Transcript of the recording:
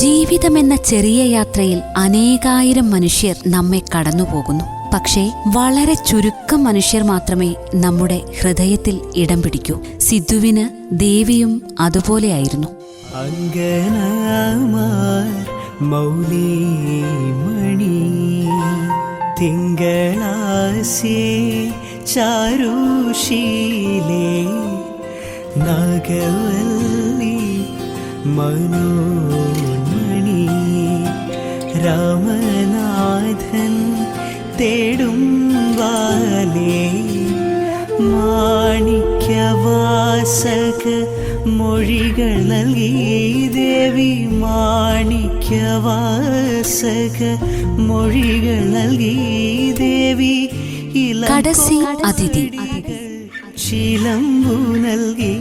ജീവിതമെന്ന ചെറിയ യാത്രയിൽ അനേകായിരം മനുഷ്യർ നമ്മെ കടന്നുപോകുന്നു. പക്ഷേ വളരെ ചുരുക്കം മനുഷ്യർ മാത്രമേ നമ്മുടെ ഹൃദയത്തിൽ ഇടം പിടിക്കൂ. സിദ്ധുവിന് ദേവിയും അതുപോലെയായിരുന്നു. മൗലിമണി തിങ്കളാസേ ചാരുശീലേ നാഗവല്ലി മനോന്മണി രാമനാഥൻ തേടും വാലേ മാണിക്യവാസക മൊഴികൾ നൽകി ദേവി മാണിക്യവാസക മൊഴികൾ നൽകി ദേവി കടസി അതിഥി ചിലമ്പു നൽകി